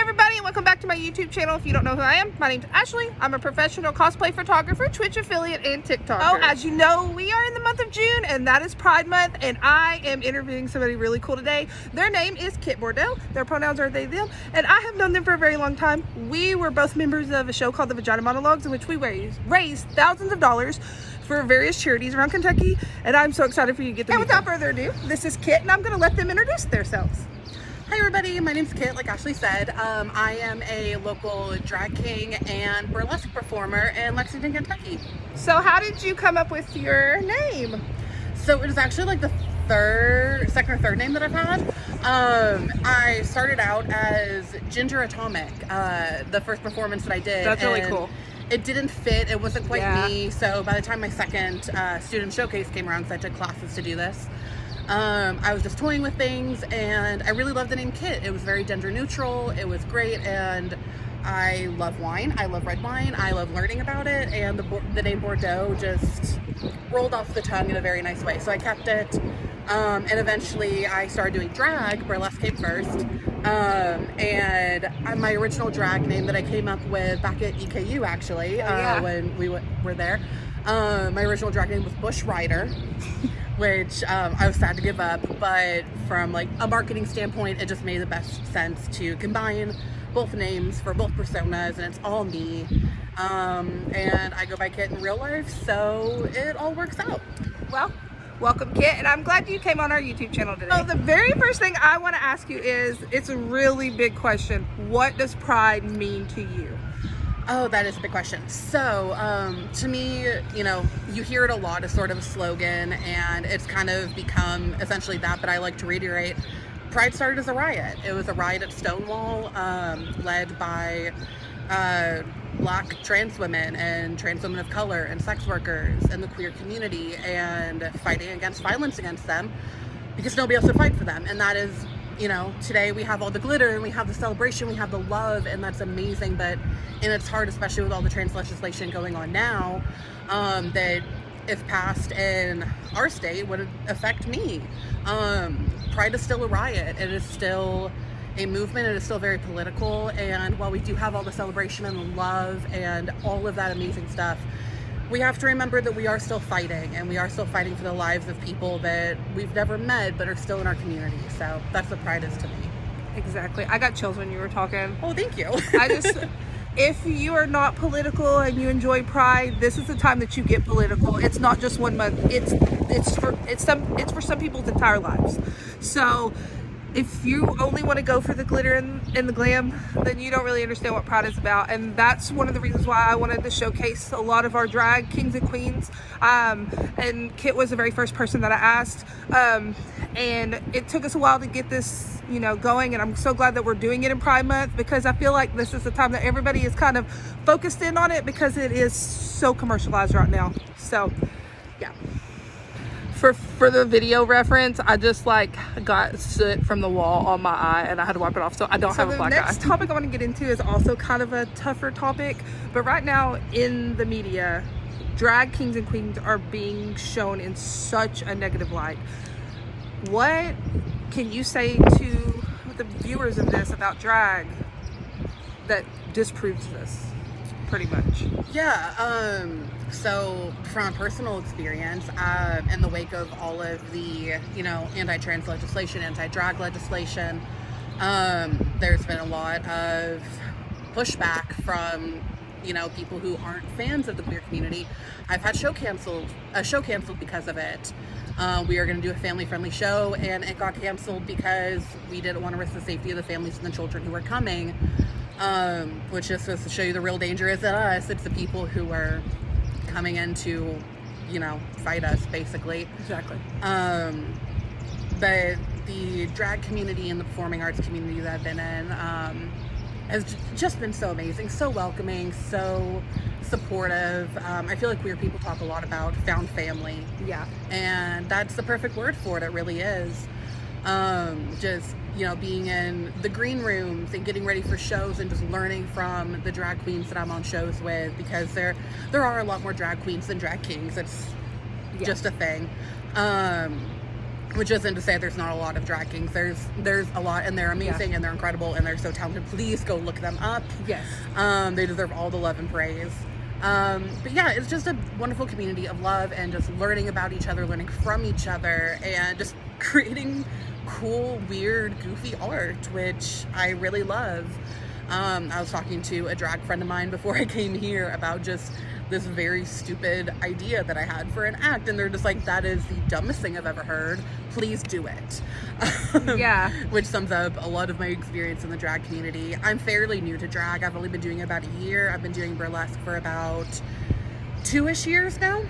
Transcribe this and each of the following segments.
everybody, and welcome back to my YouTube channel. If you don't know who I am, my name's Ashley. I'm a professional cosplay photographer, Twitch affiliate, and TikToker. Oh, as you know, we are in the month of June, and that is Pride Month, and I am interviewing somebody really cool today. Their name is Kit Bordeaux. Their pronouns are they, them, and I have known them for a very long time. We were both members of a show called The Vagina Monologues, in which we raised thousands of dollars for various charities around Kentucky, and I'm so excited for you to get to meet them. And without further ado, this is Kit, and I'm going to let them introduce themselves. Hi everybody, my name's Kit, like Ashley said. I am a local drag king and burlesque performer in Lexington, Kentucky. So how did you come up with your name? So it was actually like the second or third name that I've had. I started out as Ginger Atomic, the first performance that I did. That's really cool. It didn't fit, it wasn't quite me, so by the time my second student showcase came around, because I took classes to do this, I was just toying with things, and I really loved the name Kit. It was very gender neutral, it was great, and I love wine, I love red wine, I love learning about it, and the name Bordeaux just rolled off the tongue in a very nice way, so I kept it, and eventually I started doing drag. Burlesque came first, and my original drag name that I came up with back at EKU actually, when we were there, my original drag name was Bush Rider, which I was sad to give up, but from like a marketing standpoint, it just made the best sense to combine both names for both personas, and it's all me. And I go by Kit in real life, so it all works out. Well, welcome Kit, and I'm glad you came on our YouTube channel today. So the very first thing I want to ask you is, it's a really big question. What does Pride mean to you? Oh, that is a big question. So, to me, you know, you hear it a lot as sort of a slogan, and it's kind of become essentially that, but I like to reiterate, Pride started as a riot. It was a riot at Stonewall, led by Black trans women and trans women of color and sex workers and the queer community, and fighting against violence against them because nobody else would fight for them. And that is, you know, today we have all the glitter and we have the celebration, we have the love, and that's amazing, but and it's hard, especially with all the trans legislation going on now, that if passed in our state would affect me. Pride is still a riot. It is still a movement. It is still very political, and while we do have all the celebration and the love and all of that amazing stuff, we have to remember that we are still fighting, and we are still fighting for the lives of people that we've never met but are still in our community. So that's what Pride is to me. Exactly. I got chills when you were talking. Oh, thank you. If you are not political and you enjoy Pride, this is the time that you get political. It's not just 1 month. It's for some people's entire lives. So if you only want to go for the glitter and the glam, then you don't really understand what Pride is about. And that's one of the reasons why I wanted to showcase a lot of our drag kings and queens. And Kit was the very first person that I asked. And it took us a while to get this, you know, going. And I'm so glad that we're doing it in Pride Month, because I feel like this is the time that everybody is kind of focused in on it, because it is so commercialized right now. So, yeah. For the video reference, I just like got soot from the wall on my eye, and I had to wipe it off, so I don't have a black eye. The next topic I want to get into is also kind of a tougher topic, but right now in the media, drag kings and queens are being shown in such a negative light. What can you say to the viewers of this about drag that disproves this, pretty much? Yeah, so from a personal experience, in the wake of all of the, you know, anti-trans legislation, anti-drag legislation, there's been a lot of pushback from, you know, people who aren't fans of the queer community. I've had a show canceled because of it. We were going to do a family-friendly show, and it got canceled because we didn't want to risk the safety of the families and the children who were coming, which just goes to show you the real danger isn't us, it's the people who are coming in to, you know, fight us, basically. Exactly. But the drag community and the performing arts community that I've been in has just been so amazing, so welcoming, so supportive. I feel like queer people talk a lot about found family. Yeah. And that's the perfect word for it. It really is. Just, you know, being in the green rooms and getting ready for shows and just learning from the drag queens that I'm on shows with, because there are a lot more drag queens than drag kings. It's just a thing. Which isn't to say there's not a lot of drag kings. There's a lot, and they're amazing, and they're incredible, and they're so talented. Please go look them up. Yes. They deserve all the love and praise. But yeah, it's just a wonderful community of love and just learning about each other, learning from each other, and just creating cool, weird, goofy art, which I really love. I was talking to a drag friend of mine before I came here about just this very stupid idea that I had for an act, and they're just like, that is the dumbest thing I've ever heard. Please do it. Yeah. Which sums up a lot of my experience in the drag community. I'm fairly new to drag. I've only been doing it about a year. I've been doing burlesque for about 2-ish years now.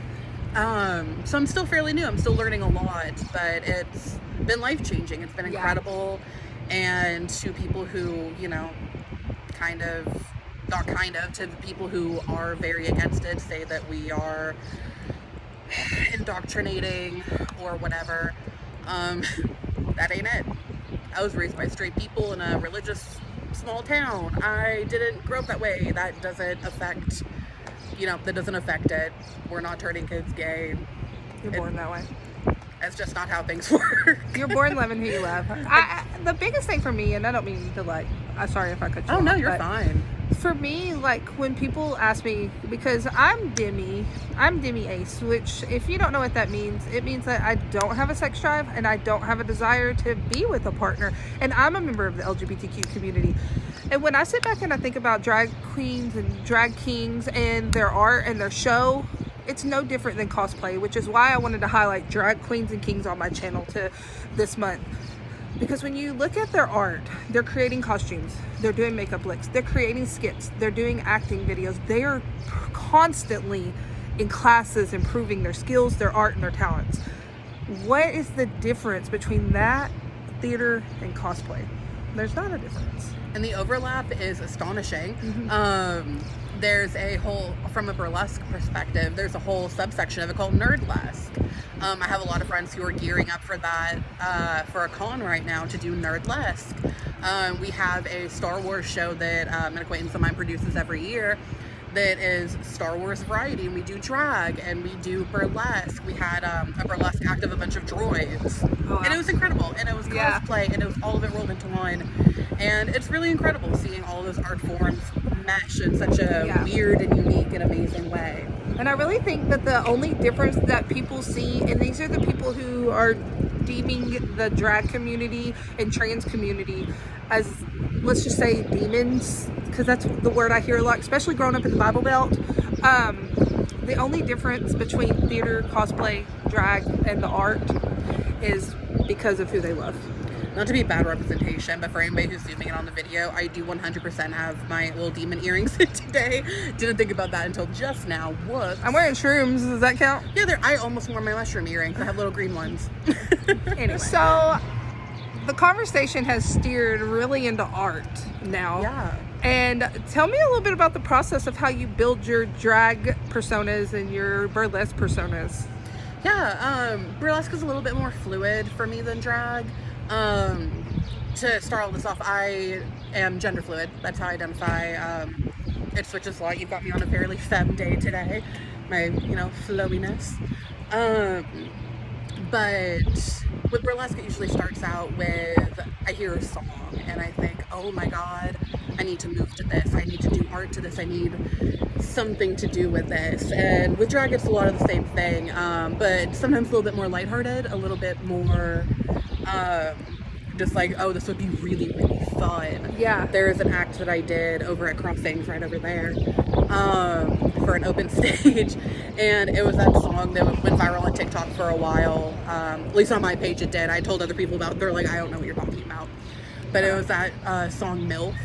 So I'm still fairly new. I'm still learning a lot, but it's been life-changing. It's been incredible. And to people who, you know, to the people who are very against it, say that we are indoctrinating or whatever, that ain't it. I was raised by straight people in a religious small town. I didn't grow up that way. That doesn't affect it. We're not turning kids gay. You're born that way. That's just not how things work. You're born loving who you love. The biggest thing for me, and I don't mean to I'm sorry if I cut you off. Oh no, you're fine. For me, like when people ask me, because I'm demi ace, which if you don't know what that means, it means that I don't have a sex drive and I don't have a desire to be with a partner, and I'm a member of the LGBTQ community. And when I sit back and I think about drag queens and drag kings and their art and their show, it's no different than cosplay, which is why I wanted to highlight drag queens and kings on my channel this month. Because when you look at their art, they're creating costumes, they're doing makeup looks, they're creating skits, they're doing acting videos. They are constantly in classes improving their skills, their art, and their talents. What is the difference between that, theater, and cosplay? There's not a difference. And the overlap is astonishing. Mm-hmm. There's a whole, from a burlesque perspective, there's a whole subsection of it called nerdlesque. I have a lot of friends who are gearing up for that, for a con right now to do nerdlesque. We have a Star Wars show that an acquaintance of mine produces every year that is Star Wars variety, and we do drag and we do burlesque. We had a burlesque act of a bunch of droids. Oh, wow. And it was incredible, and it was cosplay, and it was all of it rolled into one, and it's really incredible seeing all those art forms mesh in such a weird and unique and amazing way. And I really think that the only difference that people see, and these are the people who are deeming the drag community and trans community as, let's just say, demons, because that's the word I hear a lot, especially growing up in the Bible Belt. The only difference between theater, cosplay, drag, and the art is because of who they love. Not to be bad representation, but for anybody who's zooming in on the video, I do 100% have my little demon earrings today. Didn't think about that until just now. Whoops. I'm wearing shrooms. Does that count? Yeah, I almost wore my mushroom earrings. I have little green ones. Anyway. So the conversation has steered really into art now. Yeah. And tell me a little bit about the process of how you build your drag personas and your burlesque personas. Yeah, burlesque is a little bit more fluid for me than drag. To start all this off, I am gender fluid. That's how I identify. It switches a lot. You've got me on a fairly femme day today. My, flowiness. But with burlesque, it usually starts out with, I hear a song and I think, oh my God, I need to move to this. I need to do art to this. I need something to do with this. And with drag, it's a lot of the same thing, but sometimes a little bit more lighthearted, a little bit more, just like, oh, this would be really, really fun. Yeah. There's an act that I did over at Crossings right over there, for an open stage, and it was that song that went viral on TikTok for a while. At least on my page it did. I told other people about it. They're like, I don't know what you're talking about. But it was that song MILF,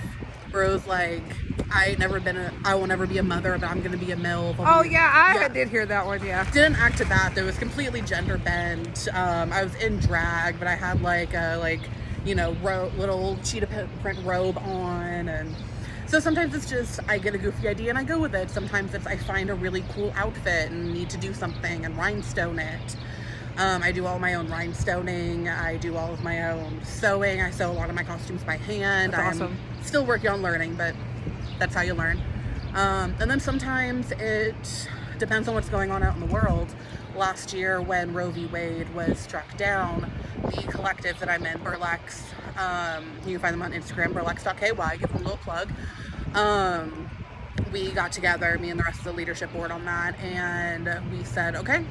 where it was like, I will never be a mother, but I'm gonna be a MILF. I did hear that one. Yeah. Didn't act to that. That was completely gender bent. I was in drag, but I had little cheetah print robe on, and so sometimes it's just I get a goofy idea and I go with it. Sometimes it's I find a really cool outfit and need to do something and rhinestone it. I do all my own rhinestoning. I do all of my own sewing. I sew a lot of my costumes by hand. That's awesome. I'm still working on learning, but that's how you learn. And then sometimes it depends on what's going on out in the world. last year when Roe v. Wade was struck down, the collective that I'm in, Burlesque, you can find them on Instagram, burlesque.ky, give them a little plug. We got together, me and the rest of the leadership board on that, and we said, okay,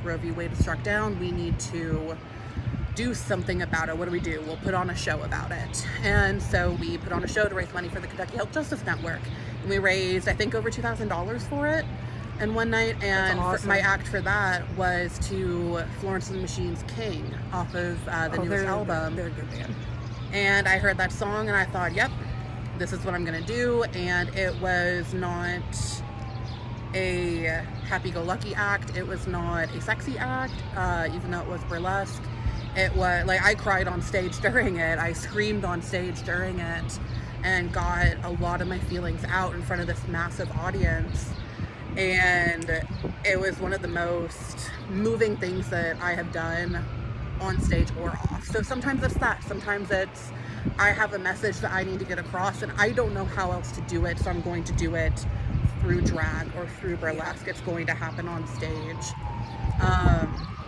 Roe v. Wade is struck down, we need to do something about it. What do? We'll put on a show about it. And so we put on a show to raise money for the Kentucky Health Justice Network. And we raised, I think, over $2,000 for it in one night. And awesome. my act for that was to Florence and the Machine's King off of the newest album. They're a good band. And I heard that song and I thought, yep, this is what I'm gonna do. And it was not a happy-go-lucky act. It was not a sexy act, even though it was burlesque. It was like, I cried on stage during it. I screamed on stage during it and got a lot of my feelings out in front of this massive audience. And it was one of the most moving things that I have done on stage or off. So sometimes it's that. Sometimes it's, I have a message that I need to get across and I don't know how else to do it. So I'm going to do it through drag or through burlesque. It's going to happen on stage.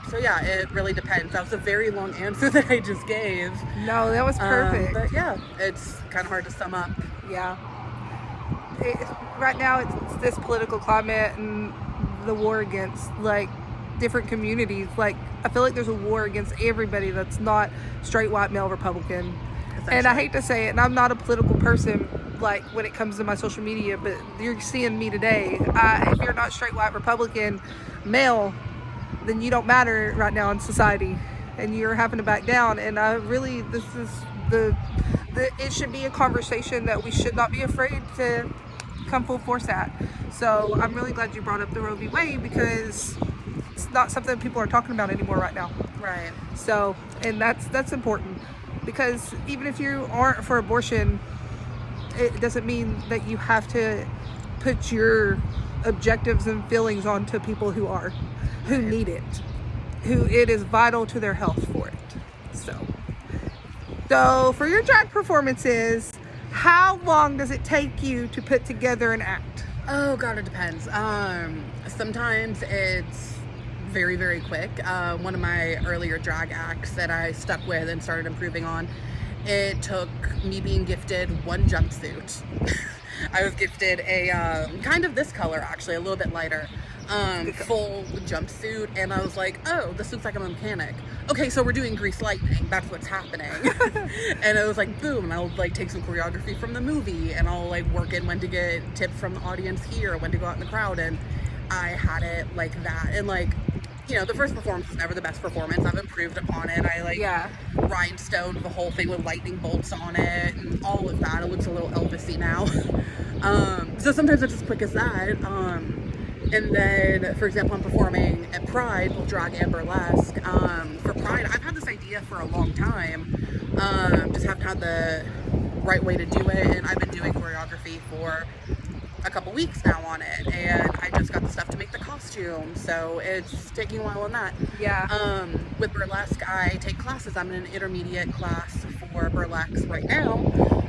So yeah, it really depends. That was a very long answer that I just gave. No, that was perfect. But yeah, it's kind of hard to sum up. Yeah. Right now, it's this political climate and the war against, like, different communities. Like, I feel like there's a war against everybody that's not straight white male Republican. And I hate to say it, and I'm not a political person, like, when it comes to my social media, but you're seeing me today. If you're not straight white Republican male, then you don't matter right now in society, and you're having to back down. And I really, this is it should be a conversation that we should not be afraid to come full force at. So I'm really glad you brought up the Roe v. Wade, because it's not something people are talking about anymore right now. Right. So, and that's important, because even if you aren't for abortion, it doesn't mean that you have to put your objectives and feelings onto people who are, who need it, who it is vital to their health for it. So for your drag performances, how long does it take you to put together an act? Oh God, it depends. Sometimes it's very, very quick. One of my earlier drag acts that I stuck with and started improving on, it took me being gifted one jumpsuit. I was gifted a kind of this color, actually, a little bit lighter, full jumpsuit, and I was like, oh, this looks like I'm a mechanic. Okay, so we're doing grease lightning. That's what's happening. And it was like, boom, and I'll like take some choreography from the movie, and I'll like work in when to get tips from the audience here, when to go out in the crowd, and I had it like that. And like, you know, the first performance is never the best performance. I've improved upon it. I like rhinestoned the whole thing with lightning bolts on it and all of that. It looks a little Elvis-y now. So sometimes it's as quick as that. And then, for example, I'm performing at Pride, both drag and burlesque. For Pride, I've had this idea for a long time. Just haven't had the right way to do it. And I've been doing choreography for a couple weeks now on it, and I just got the stuff to make the costume, so it's taking a while on that. Yeah. With burlesque, I take classes. I'm in an intermediate class for burlesque right now,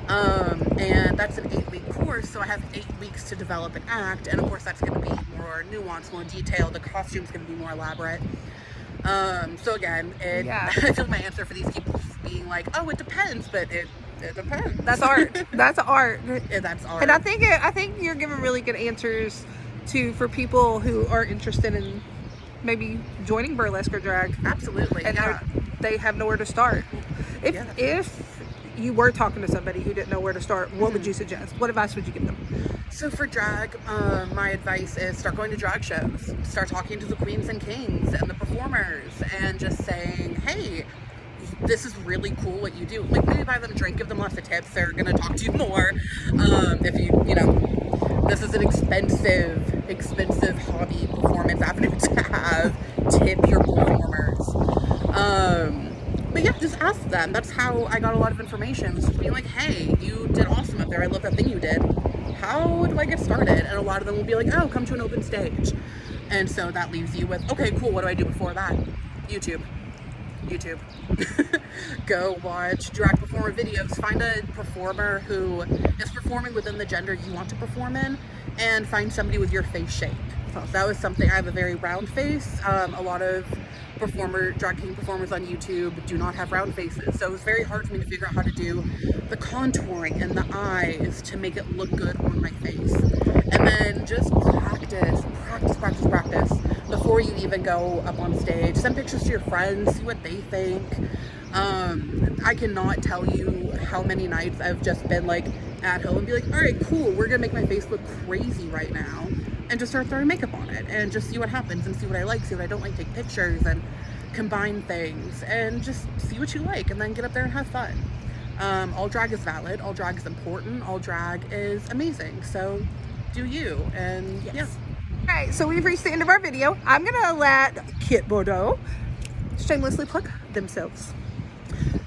and that's an 8-week course, so I have 8 weeks to develop an act, and of course that's going to be more nuanced, more detailed. The costume's going to be more elaborate. So again, I feel my answer for these people being like, oh, it depends, but it depends. That's art. That's art. Yeah, that's art. And I think you're giving really good answers for people who are interested in maybe joining burlesque or drag. Absolutely. And they have nowhere to start. If you were talking to somebody who didn't know where to start, what would you suggest? What advice would you give them? So for drag, my advice is start going to drag shows. Start talking to the queens and kings and the performers, and just saying, hey, this is really cool what you do. Like, maybe buy them a drink, give them lots of tips. They're gonna talk to you more. If you know, this is an expensive hobby performance avenue to have. Tip your performers. But yeah, just ask them. That's how I got a lot of information. Just being like, hey, you did awesome up there. I love that thing you did. How do I get started? And a lot of them will be like, oh, come to an open stage. And so that leaves you with, okay, cool. What do I do before that? YouTube. Go watch drag performer videos. Find a performer who is performing within the gender you want to perform in, and find somebody with your face shape. That was something. I have a very round face. A lot of drag king performers on YouTube do not have round faces, so it was very hard for me to figure out how to do the contouring and the eyes to make it look good on my face. And then just practice before you even go up on stage. Send pictures to your friends, see what they think. I cannot tell you how many nights I've just been like at home and be like, all right, cool, we're gonna make my face look crazy right now, and just start throwing makeup on it and just see what happens and see what I like, see what I don't like, take pictures and combine things and just see what you like, and then get up there and have fun. All drag is valid, all drag is important, all drag is amazing, so do you. And yes. Yeah. All right, so we've reached the end of our video. I'm gonna let Kit Bordeaux shamelessly plug themselves.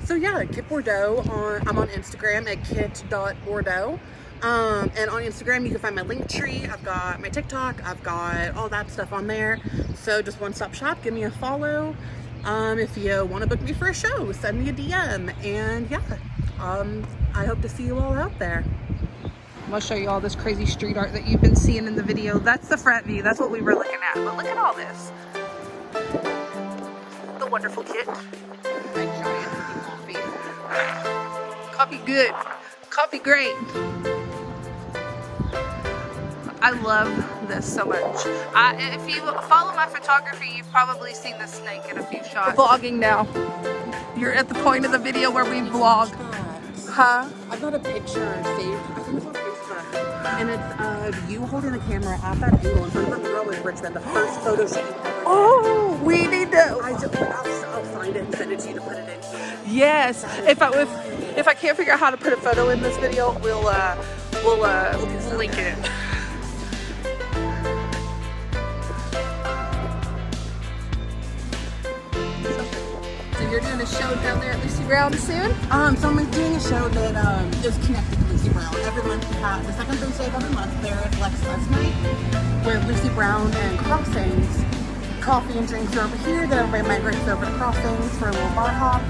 So yeah, Kit Bordeaux, I'm on Instagram at kit.bordeaux. And on Instagram, you can find my link tree. I've got my TikTok. I've got all that stuff on there. So just one-stop shop. Give me a follow. If you want to book me for a show, send me a DM. And yeah, I hope to see you all out there. I'm gonna show you all this crazy street art that you've been seeing in the video. That's the front view. That's what we were looking at. But look at all this. The wonderful Kit. My giant coffee. Coffee good. Coffee great. I love this so much. If you follow my photography, you've probably seen the snake in a few shots. We're vlogging now. You're at the point of the video where we vlog. Huh? I've got a picture saved. I think it's on Facebook. And it's you holding the camera at that angle in front of a girl in Richmond. The first photo shoot you've ever done. Oh, we need to. I'll find it and send it to you to put it in here. Yes. If I can't figure out how to put a photo in this video, we'll link it. So you're doing a show down there at Lucy Brown soon? So I'm doing a show that is connected to Lucy Brown. Every month we have the second Thursday of every month there at Last Night with Lucy Brown and Crossings. Coffee and drinks are over here. Then everybody migrates over to Crossings for a little bar hop.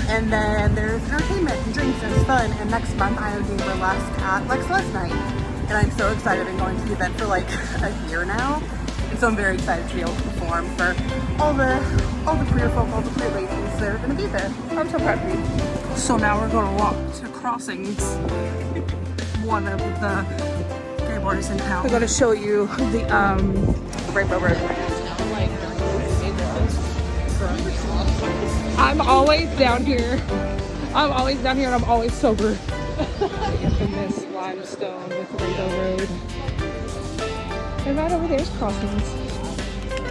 And then there's entertainment and drinks and it's fun. And next month I am doing burlesque at Last Night. And I'm so excited. I've been going to the event for like a year now. And so I'm very excited to be able to perform for all the queer folk, all the queer ladies that are going to be there. I'm so proud of you. So now we're going to walk to Crossings, one of the gay bars in town. We're going to show you the Rainbow Road. I'm always down here. And I'm always sober. The infamous limestone with Rainbow Road. And right over there's Crossings.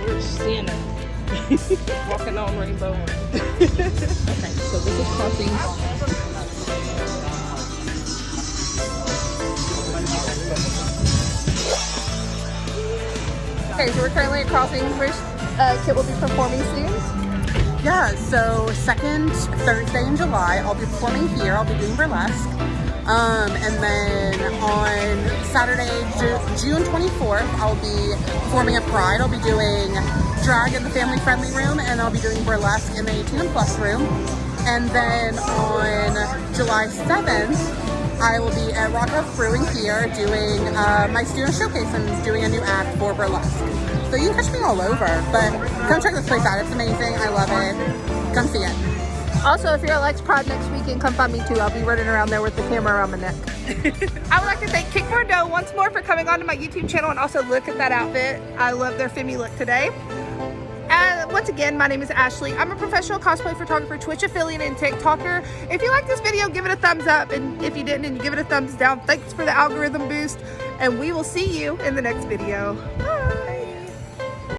We're standing, walking on Rainbow Road. Okay, so this is Crossings. Okay, so we're currently at Crossings, where Kit will be performing soon. Yeah, so second Thursday in July, I'll be performing here. I'll be doing burlesque. And then on Saturday, June 24th, I'll be performing at Pride. I'll be doing drag in the family-friendly room, and I'll be doing burlesque in the 18 and plus room. And then on July 7th, I will be at Rock House Brewing here doing my student showcase and doing a new act for burlesque. So you can catch me all over, but come check this place out. It's amazing. I love it. Come see it. Also, if you're at Lex Pride next weekend, come find me too. I'll be running around there with the camera around my neck. I would like to thank Kit Bordeaux once more for coming onto my YouTube channel, and also look at that outfit. I love their Femi look today. And once again, my name is Ashley. I'm a professional cosplay photographer, Twitch affiliate, and TikToker. If you like this video, give it a thumbs up. And if you didn't, and you give it a thumbs down, thanks for the algorithm boost. And we will see you in the next video. Bye.